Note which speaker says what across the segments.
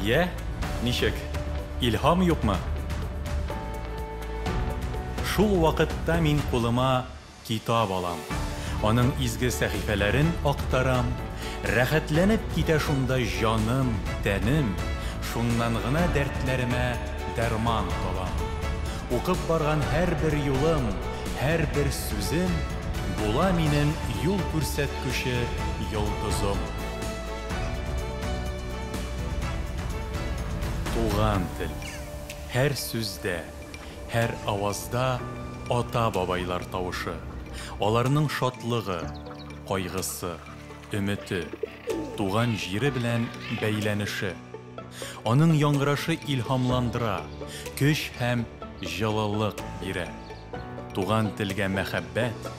Speaker 1: Я, ничек, илһам юкмы? Шул вакытта мин кулыма китап алам. Аның изге сәхифәләрен актарам. Рәхәтләнеп китә шунда җаным, тәнем. Шуннан гына дәртләремә дәрман табам. Укып барган һәрбер юлым, һәрбер сүзем була минем юл күрсәткүче йолдызым. Туган тел. Һәр сүздә, һәр авазда ата-бабайлар тавышы. Аларның шатлыгы, кайгысы, өмете, туган җире белән бәйләнеше. Аның яңгырашы илһамландыра, көч һәм җылылык бирә. Туган телгә мәхәббәт,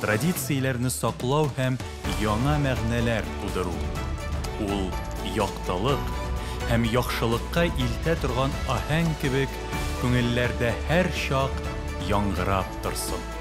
Speaker 1: традицияләрне саклау һәм яңа мәгънәләр тудыру. Ул яктылык һәм яхшылыкка илтә торган аһәң кебек күңелләрдә һәр чак яңгырап торсын.